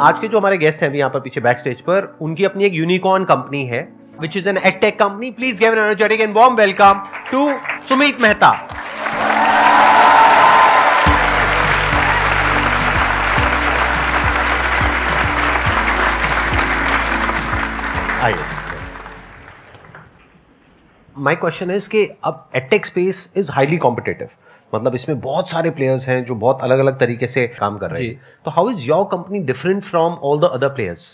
आज के जो हमारे गेस्ट हैं अभी यहाँ पर पीछे बैक स्टेज पर, उनकी अपनी एक यूनिकॉर्न कंपनी है which is an edtech company. Please give an energetic and warm welcome to Sumit Mehta. आइए. माई क्वेश्चन इज कि अब edtech space is highly competitive, मतलब इसमें बहुत सारे प्लेयर्स हैं जो बहुत अलग अलग तरीके से काम कर रहे हैं. तो how is your company different from all the other players?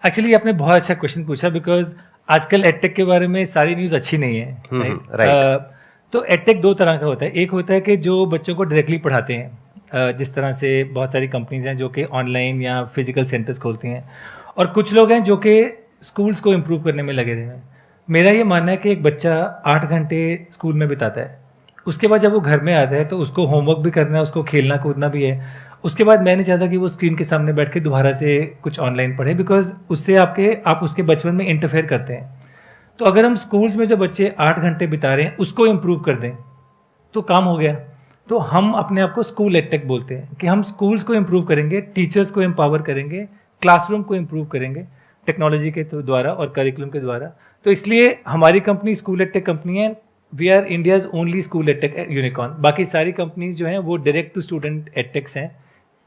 Actually आपने बहुत अच्छा क्वेश्चन पूछा, बिकॉज आजकल एडटेक के बारे में सारी न्यूज़ अच्छी नहीं है. राइट. तो एडटेक दो तरह का होता है. एक होता है कि जो बच्चों को डायरेक्टली पढ़ाते हैं, जिस तरह से बहुत सारी कंपनीज हैं जो कि ऑनलाइन या फिजिकल सेंटर्स खोलती हैं, और कुछ लोग हैं जो कि स्कूल्स को इम्प्रूव करने में लगे हुए हैं. मेरा ये मानना है कि एक बच्चा 8 घंटे स्कूल में बिताता है, उसके बाद जब वो घर में आता है तो उसको होमवर्क भी करना है, उसको खेलना कूदना भी है. उसके बाद मैं नहीं चाहता कि वो स्क्रीन के सामने बैठ के दोबारा से कुछ ऑनलाइन पढ़े, बिकॉज उससे आप उसके बचपन में इंटरफेयर करते हैं. तो अगर हम स्कूल्स में जो बच्चे 8 घंटे बिता रहे हैं उसको इम्प्रूव कर दें तो काम हो गया. तो हम अपने आप को स्कूल एडटेक बोलते हैं कि हम स्कूल्स को इम्प्रूव करेंगे, टीचर्स को एम्पावर करेंगे, क्लासरूम को इम्प्रूव करेंगे टेक्नोलॉजी के द्वारा और करिकुलम के द्वारा. तो इसलिए हमारी कंपनी स्कूल एडटेक कंपनी है. We are India's only school edtech unicorn. बाकी सारी कंपनीज जो हैं वो डायरेक्ट टू स्टूडेंट एडटेक्स हैं,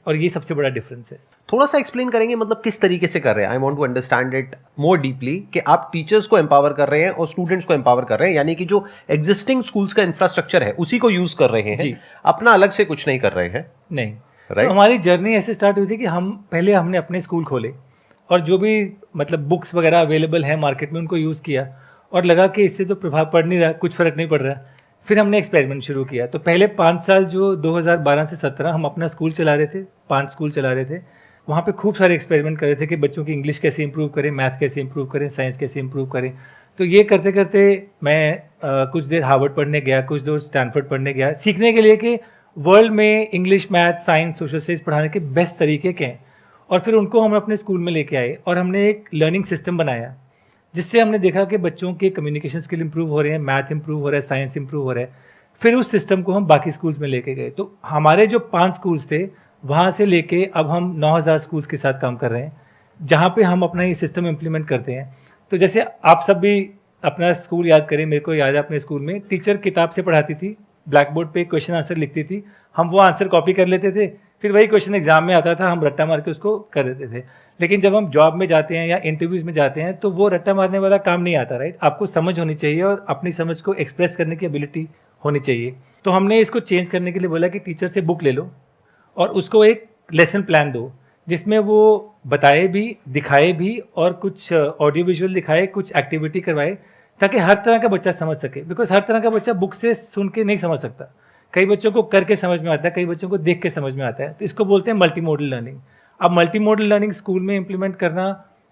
और ये सबसे बड़ा डिफरेंस है. थोड़ा सा एक्सप्लेन करेंगे, मतलब किस तरीके से कर रहे हैं? I want to understand it more deeply कि आप टीचर्स को एम्पावर कर रहे हैं और स्टूडेंट्स को एम्पावर कर रहे हैं, यानी कि जो एग्जिस्टिंग स्कूल्स का इंफ्रास्ट्रक्चर है उसी को यूज कर रहे हैं, अपना अलग से कुछ नहीं कर रहे हैं. नहीं, right? तो हमारी जर्नी ऐसे स्टार्ट हुई थी कि हमने अपने स्कूल खोले और जो भी मतलब बुक्स वगैरह अवेलेबल हैं मार्केट में उनको यूज़ किया, और लगा कि इससे तो प्रभाव पड़ नहीं रहा, कुछ फ़र्क नहीं पड़ रहा. फिर हमने एक्सपेरिमेंट शुरू किया. तो पहले 5 साल जो 2012 से 17 हम अपना स्कूल चला रहे थे, 5 स्कूल चला रहे थे. वहाँ पे खूब सारे एक्सपेरिमेंट कर रहे थे कि बच्चों की इंग्लिश कैसे इंप्रूव करें, मैथ कैसे इंप्रूव करें, साइंस कैसे इंप्रूव करें. तो ये करते करते मैं कुछ देर हार्वर्ड पढ़ने गया, कुछ देर स्टैनफोर्ड पढ़ने गया, सीखने के लिए कि वर्ल्ड में English, math, science, social studies पढ़ाने के बेस्ट तरीके क्या हैं. और फिर उनको हम अपने स्कूल में लेके आए और हमने एक लर्निंग सिस्टम बनाया जिससे हमने देखा कि बच्चों के कम्युनिकेशन स्किल इंप्रूव हो रहे हैं, मैथ इंप्रूव हो रहा है, साइंस इंप्रूव हो रहा है. फिर उस सिस्टम को हम बाकी स्कूल्स में लेके गए. तो हमारे जो 5 स्कूल्स थे वहाँ से लेके अब हम 9000 स्कूल्स के साथ काम कर रहे हैं, जहाँ पे हम अपना ये सिस्टम इम्प्लीमेंट करते हैं. तो जैसे आप सब भी अपना स्कूल याद करें, मेरे को याद है अपने स्कूल में टीचर किताब से पढ़ाती थी, ब्लैक बोर्ड पे क्वेश्चन आंसर लिखती थी, हम वो आंसर कॉपी कर लेते थे, फिर वही क्वेश्चन एग्जाम में आता था, हम रट्टा मार के उसको कर देते थे. लेकिन जब हम जॉब में जाते हैं या इंटरव्यूज़ में जाते हैं तो वो रट्टा मारने वाला काम नहीं आता. राइट, आपको समझ होनी चाहिए और अपनी समझ को एक्सप्रेस करने की एबिलिटी होनी चाहिए. तो हमने इसको चेंज करने के लिए बोला कि टीचर से बुक ले लो और उसको एक लेसन प्लान दो जिसमें वो बताए भी, दिखाए भी, और कुछ ऑडियो विजुअल दिखाए, कुछ एक्टिविटी करवाए, ताकि हर तरह का बच्चा समझ सके. बिकॉज हर तरह का बच्चा बुक से सुन के नहीं समझ सकता. कई बच्चों को करके समझ में आता है, कई बच्चों को देख के समझ में आता है. तो इसको बोलते हैं मल्टी मॉडल लर्निंग. अब मल्टी मॉडल लर्निंग स्कूल में इम्प्लीमेंट करना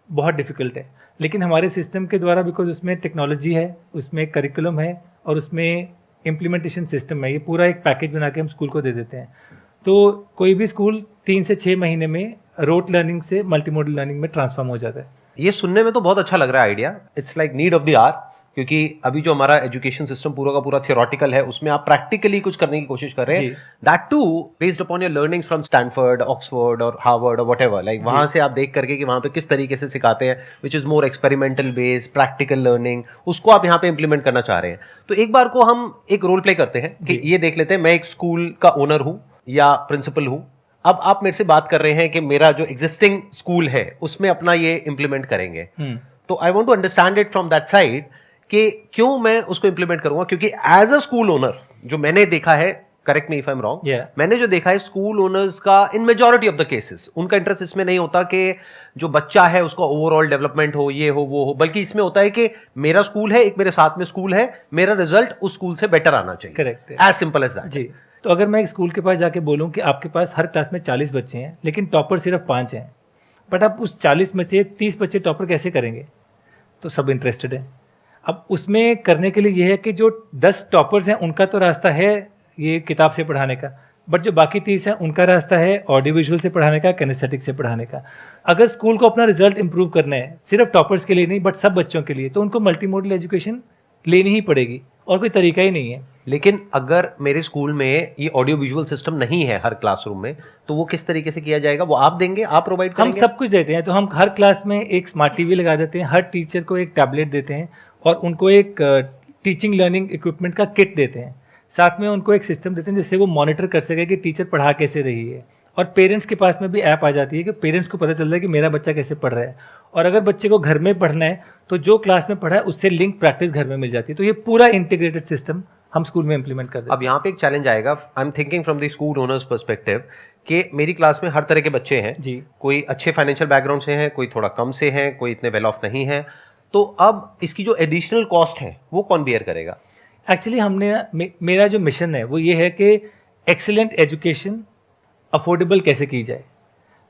बहुत डिफिकल्ट है, लेकिन हमारे सिस्टम के द्वारा, बिकॉज उसमें टेक्नोलॉजी है, उसमें करिकुलम है और उसमें इम्प्लीमेंटेशन सिस्टम है, ये पूरा एक पैकेज बना के हम स्कूल को दे देते हैं. तो कोई भी स्कूल 3 से 6 महीने में रोट लर्निंग से मल्टी मॉडल लर्निंग में ट्रांसफॉर्म हो जाता है. ये सुनने में तो बहुत अच्छा लग रहा है idea. It's like need of the hour, क्योंकि अभी जो हमारा एजुकेशन सिस्टम पूरा का पूरा थियोरेटिकल है, उसमें आप प्रैक्टिकली कुछ करने की कोशिश कर रहे हैं. That to based upon your learnings from Stanford, Oxford और हार्वर्ड और व्हाटएवर. लाइक वहां से आप देख करके कि वहां पे किस तरीके से सिखाते हैं, which is more experimental based, practical learning, उसको आप यहाँ पे इंप्लीमेंट करना चाह रहे हैं. तो एक बार को हम एक रोल प्ले करते हैं कि ये देख लेते हैं, मैं एक स्कूल का ओनर हूँ या प्रिंसिपल हूँ. अब आप मेरे से बात कर रहे हैं कि मेरा जो एग्जिस्टिंग स्कूल है उसमें अपना ये इंप्लीमेंट करेंगे. तो I want to understand it from that side कि क्यों मैं उसको इंप्लीमेंट करूंगा. क्योंकि एज अ स्कूल ओनर जो मैंने देखा है, correct me if I am wrong, मैंने जो देखा है स्कूल ओनर्स का इन मेजॉरिटी ऑफ द केसेस उनका इंटरेस्ट इसमें नहीं होता कि जो बच्चा है उसका ओवरऑल डेवलपमेंट हो, ये हो वो हो, बल्कि इसमें होता है कि मेरा स्कूल है, एक मेरे साथ में स्कूल है, मेरा रिजल्ट उस स्कूल से बेटर आना चाहिए. Correct, as simple as that. जी. तो अगर मैं एक स्कूल के पास जाके बोलूं कि आपके पास हर क्लास में 40 बच्चे हैं लेकिन टॉपर सिर्फ 5 हैं, बट आप उस 40 में से 30 बच्चे टॉपर कैसे करेंगे? तो सब इंटरेस्टेड है. अब उसमें करने के लिए ये है कि जो 10 टॉपर्स हैं उनका तो रास्ता है ये किताब से पढ़ाने का, बट जो बाकी 30 हैं उनका रास्ता है ऑडियो विजुअल से पढ़ाने का, किनेस्थेटिक से पढ़ाने का. अगर स्कूल को अपना रिजल्ट इंप्रूव करना है सिर्फ टॉपर्स के लिए नहीं बट सब बच्चों के लिए, तो उनको मल्टी मॉडल एजुकेशन लेनी ही पड़ेगी और कोई तरीका ही नहीं है. लेकिन अगर मेरे स्कूल में ये ऑडियो विजुअल सिस्टम नहीं है हर क्लासरूम में, तो वो किस तरीके से किया जाएगा? वो आप देंगे, आप प्रोवाइड करेंगे? हम सब कुछ देते हैं। तो हम हर क्लास में एक स्मार्ट टीवी लगा देते हैं, हर टीचर को एक टैबलेट देते हैं और उनको एक टीचिंग लर्निंग इक्विपमेंट का किट देते हैं। साथ में उनको एक सिस्टम देते हैं जिससे वो मॉनिटर कर सके कि टीचर पढ़ा कैसे रही है। और पेरेंट्स के पास में भी ऐप आ जाती है कि पेरेंट्स को पता चल रहा है कि मेरा बच्चा कैसे पढ़ रहा है। और अगर बच्चे को घर में पढ़ना है तो जो क्लास में पढ़ा है उससे लिंक प्रैक्टिस घर में मिल जाती है। तो ये पूरा इंटीग्रेटेड सिस्टम हम स्कूल में इंप्लीमेंट कर देते हैं। अब यहाँ पे एक चैलेंज आएगा, I am thinking from the school owners perspective, कि मेरी क्लास में हर तरह के बच्चे हैं जी। कोई अच्छे फाइनेंशियल बैकग्राउंड से हैं, कोई थोड़ा कम से हैं, कोई इतने वेल ऑफ नहीं है। तो अब इसकी जो एडिशनल कॉस्ट है वो कौन बियर करेगा? एक्चुअली मेरा जो मिशन है वो ये है कि एक्सीलेंट एजुकेशन अफोर्डेबल कैसे की जाए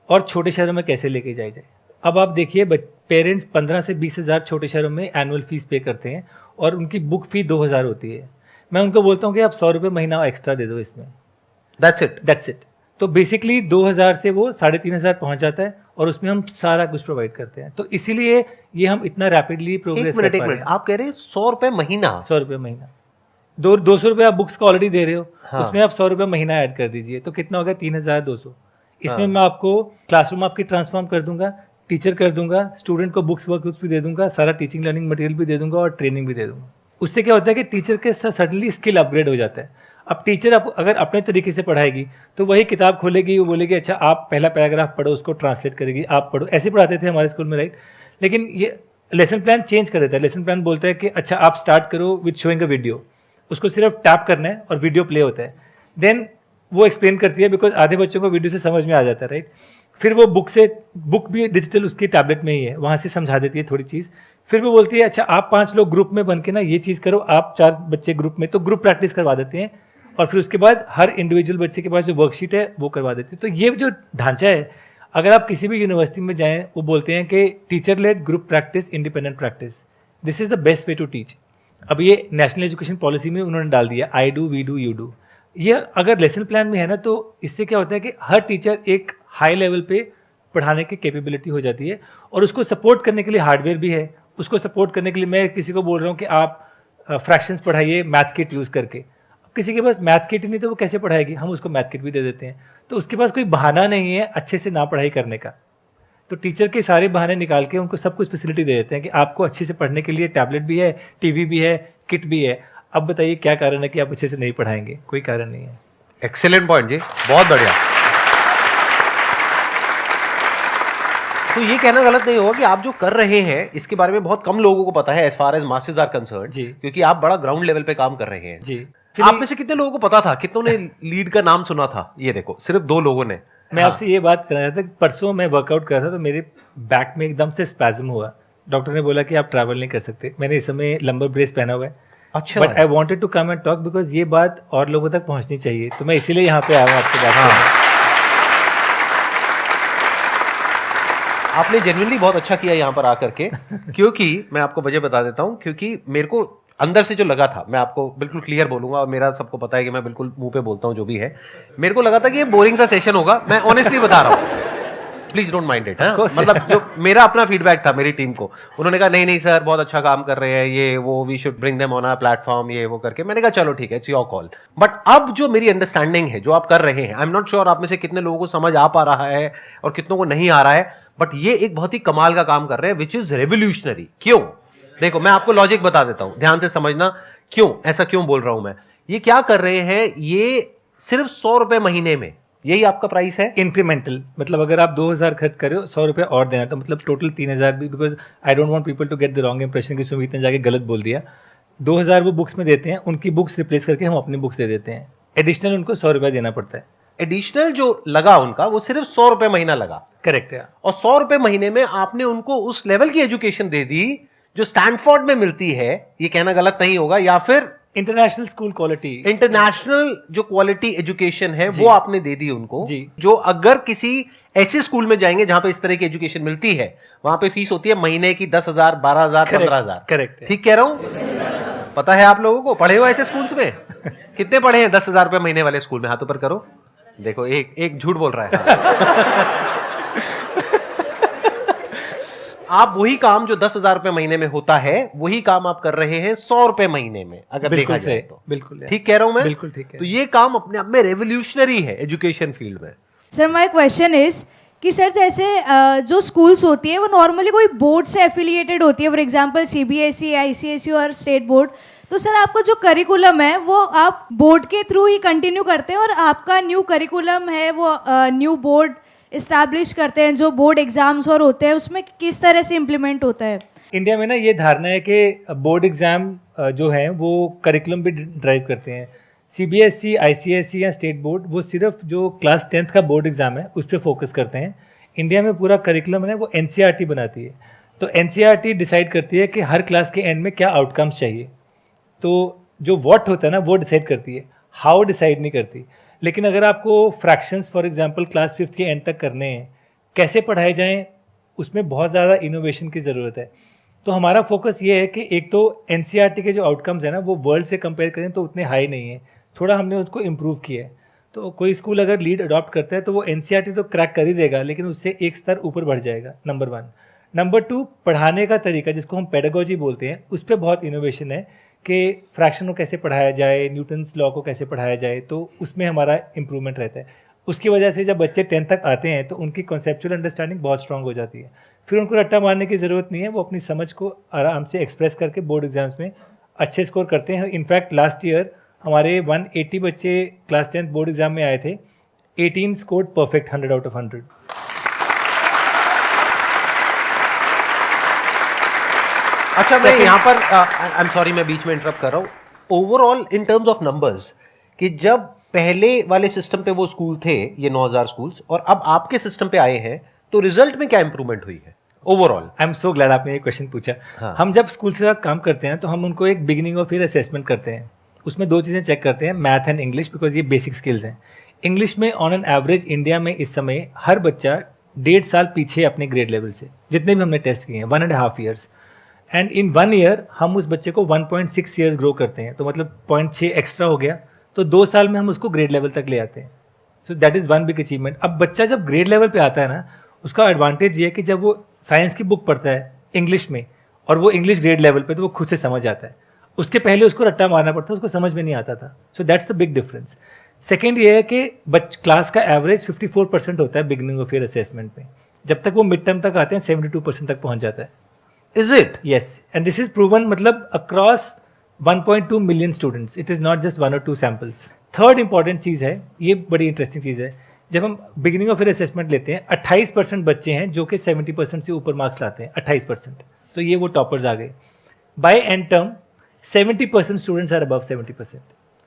और छोटे शहरों में कैसे लेके जाई जाए। अब आप देखिए, पेरेंट्स 15 से 20 हज़ार छोटे शहरों में एनुअल फीस पे करते हैं और उनकी बुक फी 2000 होती है। मैं उनको बोलता हूँ कि आप 100 रुपये महीना एक्स्ट्रा दे दो इसमें, दैट्स इट। तो बेसिकली 2000 से वो 3500 पहुंच जाता है और उसमें हम सारा कुछ प्रोवाइड करते हैं। तो इसीलिए ये हम इतना रैपिडली प्रोग्रेस कर पा रहे हैं। आप कह रहे हैं 100 रुपए महीना? 100 रुपये महीना, 200 रुपये आप बुक्स का ऑलरेडी दे रहे हो, हाँ। उसमें आप 100 रुपये महीना ऐड कर दीजिए तो कितना होगा? 3200। इसमें मैं आपको क्लासरूम आपकी ट्रांसफॉर्म कर दूंगा, टीचर कर दूंगा, स्टूडेंट को बुक्स वर्कबुक्स भी दे दूंगा, सारा टीचिंग लर्निंग मटेरियल भी दे दूंगा और ट्रेनिंग भी दे दूंगा। उससे क्या होता है कि टीचर के साथ सडनली स्किल अपग्रेड हो जाता है। अब टीचर अगर अपने तरीके से पढ़ाएगी तो वही किताब खोलेगी, वो बोलेगी अच्छा आप पहला पैराग्राफ पढ़ो, उसको ट्रांसलेट करेगी, आप पढ़ो। ऐसे पढ़ाते थे हमारे स्कूल में, राइट। लेकिन ये लेसन प्लान चेंज कर देता है। लेसन प्लान बोलता है कि अच्छा आप स्टार्ट करो विद शोइंग अ वीडियो, उसको सिर्फ टैप करना है और वीडियो प्ले होता है। देन वो एक्सप्लेन करती है, बिकॉज आधे बच्चों को वीडियो से समझ में आ जाता है, राइट। फिर वो बुक भी डिजिटल उसकी टैबलेट में ही है, वहाँ से समझा देती है थोड़ी चीज़। फिर वो बोलती है अच्छा आप 5 लोग ग्रुप में बन के ना ये चीज़ करो, आप 4 बच्चे ग्रुप में, तो ग्रुप प्रैक्टिस करवा देते हैं। और फिर उसके बाद हर इंडिविजुअल बच्चे के पास जो वर्कशीट है वो करवा देते हैं। तो ये जो ढांचा है, अगर आप किसी भी यूनिवर्सिटी में जाएं, वो बोलते हैं कि teacher led group practice, independent practice, this is the best way to teach. अब ये नेशनल एजुकेशन पॉलिसी में उन्होंने डाल दिया, I do, we do, you do. ये अगर लेसन प्लान में है ना, तो इससे क्या होता है कि हर टीचर एक हाई लेवल पे पढ़ाने की कैपेबिलिटी हो जाती है और उसको सपोर्ट करने के लिए हार्डवेयर भी है। उसको सपोर्ट करने के लिए मैं किसी को बोल रहा हूँ कि आप फ्रैक्शंस पढ़ाइए मैथ किट यूज़ करके। किसी के पास मैथ किट नहीं तो वो कैसे पढ़ाएगी? हम उसको मैथ किट भी दे देते हैं। तो उसके पास कोई बहाना नहीं है अच्छे से ना पढ़ाई करने का। तो टीचर के सारे बहाने निकाल के उनको सब कुछ फैसिलिटी दे देते हैं कि आपको अच्छे से पढ़ने के लिए टैबलेट भी है, टीवी भी है, किट भी है। अब बताइए क्या कारण है कि आप अच्छे से नहीं पढ़ाएंगे? कोई कारण नहीं है। एक्सीलेंट पॉइंट जी, बहुत बढ़िया। तो ये कहना गलत नहीं होगा कि आप जो कर रहे हैं इसके बारे में बहुत कम लोगों को पता है as far as masters are concern, क्योंकि आप बड़ा ग्राउंड लेवल पे काम कर रहे हैं जी। आप में से कितने लोगों को पता था? कितनों ने लीड का नाम सुना था? ये देखो, सिर्फ 2 लोगों ने। मैं आपसे ये बात करना चाहता था, परसों मैं वर्कआउट कर रहा था तो मेरे बैक में एकदम से स्पैज्म हुआ। डॉक्टर ने बोला कि आप ट्रैवल नहीं कर सकते। मैंने इस समय लंबर ब्रेस पहना हुआ है। अच्छा, but I wanted to come and talk because ये बात और लोगों तक पहुंचनी चाहिए, तो मैं इसीलिए यहाँ पे आया हूँ आपसे बात करने। आपने जेन्युइनली बहुत अच्छा किया यहाँ पर आकर के, क्योंकि मैं आपको वजह बता देता हूँ। क्योंकि मेरे को अंदर से जो लगा था, मैं आपको बिल्कुल क्लियर बोलूंगा और मेरा सबको पता है कि मैं बिल्कुल मुंह पे बोलता हूँ जो भी है। मेरे को लगा था कि ये बोरिंग सा सेशन होगा, मैं ऑनेस्टली बता रहा हूँ, प्लीज डोंट माइंड इट। मतलब जो मेरा अपना फीडबैक था मेरी टीम को, उन्होंने कहा नहीं नहीं सर बहुत अच्छा काम कर रहे हैं, ये वो, we should bring them on a platform, ये वो करके। मैंने कहा चलो ठीक है, इट्स योर कॉल। बट अब जो मेरी अंडरस्टैंडिंग है, जो आप कर रहे हैं, आई एम नॉट श्योर आप में से कितने लोगों को समझ आ पा रहा है और कितनों को नहीं आ रहा है, बट ये एक बहुत ही कमाल का काम कर रहे हैं विच इज रेवोल्यूशनरी। क्यों? देखो मैं आपको लॉजिक बता देता हूं, ध्यान से समझना क्यों ऐसा क्यों बोल रहा हूं मैं। ये क्या कर रहे हैं, ये सिर्फ 100 रुपए महीने में, यही आपका प्राइस है इंक्रीमेंटल। मतलब अगर आप 2000 खर्च कर रहे हो, 100 रुपये और देना, तो मतलब टोटल 3000 भी। Because I don't want people to get the wrong impression कि सुमित ने जाके गलत बोल दिया। 2000 वो बुक्स में देते हैं, उनकी बुक्स रिप्लेस करके हम अपनी बुक्स दे देते हैं। एडिशनल उनको 100 रुपये देना पड़ता है। एडिशनल जो लगा उनका वो सिर्फ 100 रुपए महीना लगा। करेक्ट है। और 100 रुपए महीने में आपने उनको उस लेवल की एजुकेशन दे दी जो स्टैनफोर्ड में मिलती है, ये कहना गलत नहीं होगा, या फिर इंटरनेशनल स्कूल क्वालिटी, इंटरनेशनल जो क्वालिटी एजुकेशन है वो आपने दे दी उनको जी। जो अगर किसी ऐसे स्कूल में जाएंगे जहां पे इस तरह की एजुकेशन मिलती है, वहां पे फीस होती है महीने की 10,000, 12,000, 15,000। करेक्ट है। ठीक कह रहा हूं? पता है आप लोगों को? पढ़े हो ऐसे स्कूल्स में? कितने पढ़े हैं 10,000 रुपए महीने वाले स्कूल में? हाथों पर करो। देखो एक झूठ बोल रहा है। आप वही काम जो 10,000 रुपए महीने में होता है, वही काम आप कर रहे हैं 100 रुपए महीने में, अगर देखा जाए तो। बिल्कुल ठीक कह रहा हूं मैं? बिल्कुल ठीक है। तो ये काम अपने आप में रेवोल्यूशनरी है एजुकेशन फील्ड में। सर माय क्वेश्चन इज कि सर जैसे जो स्कूल्स होती है वो नॉर्मली कोई बोर्ड से एफिलिएटेड होती है, फॉर एग्जांपल सीबीएसई, आईसीएसई और स्टेट बोर्ड, तो सर आपका जो करिकुलम है वो आप बोर्ड के थ्रू ही कंटिन्यू करते हैं और आपका न्यू करिकुलम है वो न्यू बोर्ड इस्टेब्लिश करते हैं, जो बोर्ड एग्जाम्स और होते हैं उसमें किस तरह से इम्प्लीमेंट होता है? इंडिया में ना ये धारणा है कि बोर्ड एग्ज़ाम जो हैं वो करिकुलम भी ड्राइव करते हैं। सीबीएसई, आईसीएसई या स्टेट बोर्ड वो सिर्फ जो क्लास 10th का बोर्ड एग्ज़ाम है उस पर फोकस करते हैं। इंडिया में पूरा करिकुलम है वो एनसीईआरटी बनाती है। तो एनसीईआरटी डिसाइड करती है कि हर क्लास के एंड में क्या आउटकम्स चाहिए। तो जो व्हाट होता है ना वो डिसाइड करती है, हाउ डिसाइड नहीं करती। लेकिन अगर आपको fractions for example class 5th के एंड तक करने हैं, कैसे पढ़ाए जाएं, उसमें बहुत ज़्यादा इनोवेशन की ज़रूरत है। तो हमारा फोकस ये है कि एक तो एनसीईआरटी के जो आउटकम्स हैं ना वो वर्ल्ड से कंपेयर करें तो उतने हाई नहीं है, थोड़ा हमने उसको इम्प्रूव किया है। तो कोई स्कूल अगर लीड अडॉप्ट करता है तो वो एनसीईआरटी तो क्रैक कर ही देगा, लेकिन उससे एक स्तर ऊपर बढ़ जाएगा, नंबर 1। नंबर 2, पढ़ाने का तरीका जिसको हम पेडागोजी बोलते हैं, उस पर बहुत इनोवेशन है कि फ्रैक्शन को कैसे पढ़ाया जाए, न्यूटन्स लॉ को कैसे पढ़ाया जाए, तो उसमें हमारा इम्प्रूवमेंट रहता है। उसकी वजह से जब बच्चे 10th तक आते हैं तो उनकी कॉन्सेप्चुअल अंडरस्टैंडिंग बहुत स्ट्रांग हो जाती है। फिर उनको रट्टा मारने की ज़रूरत नहीं है, वो अपनी समझ को आराम से एक्सप्रेस करके बोर्ड एग्जाम्स में अच्छे स्कोर करते हैं। इनफैक्ट लास्ट ईयर हमारे 180 बच्चे क्लास 10th बोर्ड एग्जाम में आए थे, 18 स्कोर्ड परफेक्ट 100 आउट ऑफ 100। अच्छा, मैं यहाँ पर आई एम सॉरी मैं बीच में इंटरप्ट कर रहा हूँ। Overall in terms of numbers, कि जब पहले वाले सिस्टम पे वो स्कूल थे, ये 9,000 स्कूल्स, और अब आपके सिस्टम पे आए हैं, तो रिजल्ट में क्या इंप्रूवमेंट हुई है overall? I am so glad आपने ये क्वेश्चन पूछा। हाँ। हम जब स्कूल के साथ काम करते हैं तो हम उनको एक बिगिनिंग ऑफ ईयर असेसमेंट करते हैं। उसमें 2 चीज़ें चेक करते हैं, मैथ एंड इंग्लिश, बिकॉज ये बेसिक स्किल्स हैं। इंग्लिश में ऑन एन एवरेज इंडिया में इस समय हर बच्चा 1.5 साल पीछे अपने ग्रेड लेवल से, जितने भी हमने टेस्ट किए हैं, 1.5 ईयर्स। एंड इन 1 ईयर हम उस बच्चे को 1.6 ईयर्स ग्रो करते हैं, तो मतलब 0.6 एक्स्ट्रा हो गया, तो 2 साल में हम उसको ग्रेड लेवल तक ले आते हैं। So that is one big achievement. अब बच्चा जब ग्रेड लेवल पे आता है ना, उसका एडवांटेज ये है कि जब वो साइंस की बुक पढ़ता है इंग्लिश में, और वो इंग्लिश ग्रेड लेवल पे, तो वो खुद से समझ आता है। उसके पहले उसको रट्टा मारना पड़ता, उसको समझ में नहीं आता था। So that's the big difference. Second ये है कि क्लास का एवरेज 54% होता है बिगिनिंग ऑफ ईयर असेसमेंट में। जब तक वो मिड टर्म तक आते हैं 72% तक पहुंच जाता है। Is it? Yes, and this is proven मतलब across 1.2 million students. It is not just 1 or 2 samples. Third important चीज़ है, ये बड़ी इंटरेस्टिंग चीज़ है, जब हम बिगिनिंग ऑफ ईयर असेसमेंट लेते हैं 28% बच्चे हैं जो कि 70% से ऊपर मार्क्स लाते हैं, 28%। तो ये वो टॉपर्स आ गए। By end term 70% students are above 70%।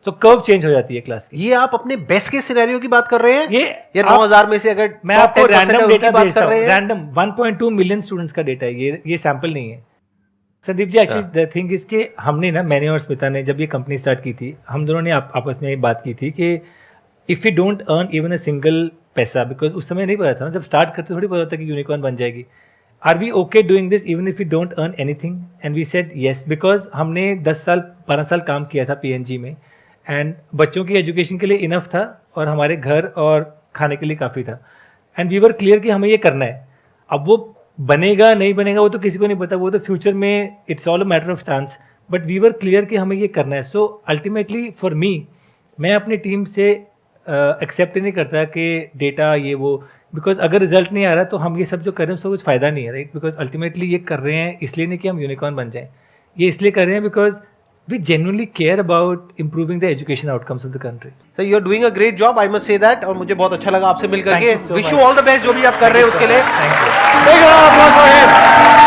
तो कर्व चेंज हो जाती है क्लास की। ये आप अपने बेस्ट के सिनेरियो की बात कर रहे हैं? ये 9,000 में से अगर मैं top आपको 10% रैंडम है, डेटा उनकी बात भेजता कर हूँ। रहे हैं? रैंडम 1.2 मिलियन स्टूडेंट्स का डेटा है, ये सैंपल नहीं है। Sandeep ji, actually the thing is के हमने ना, मैंने और स्मिता ने जब ये कंपनी स्टार्ट की थी, हम दोनों ने आपस में बात की थी कि if you don't earn even a single पैसा, बिकॉज उस समय नहीं पता था ना, जब स्टार्ट करते थोड़ी पता था कि यूनिकॉर्न बन जाएगी। Are we okay doing this even if you don't earn anything? And we said yes, because हमने 10 साल 12 साल काम किया था पीएनजी में, एंड बच्चों की एजुकेशन के लिए इनफ था और हमारे घर और खाने के लिए काफ़ी था। एंड वी वर क्लियर कि हमें ये करना है। अब वो बनेगा नहीं बनेगा वो तो किसी को नहीं पता, वो तो फ्यूचर में it's all a matter of chance, but we were clear कि हमें ये करना है। सो अल्टीमेटली फॉर मी, मैं अपनी टीम से एक्सेप्ट नहीं करता कि डेटा ये वो, बिकॉज अगर रिजल्ट नहीं आ रहा तो हम ये सब जो कर रहे हैं उसका कुछ फ़ायदा नहीं है, राइट? बिकॉज अल्टीमेटली ये कर रहे हैं इसलिए नहीं कि हम यूनिकॉर्न बन जाएं, ये इसलिए कर रहे हैं because we genuinely care about improving the education outcomes of the country. So you're doing a great job, I must say that, और मुझे बहुत अच्छा लगा आपसे मिलकर के। Thank you so Wish much. you all the best जो भी आप कर रहे हैं उसके लिए। Thank you. Big round of applause for him.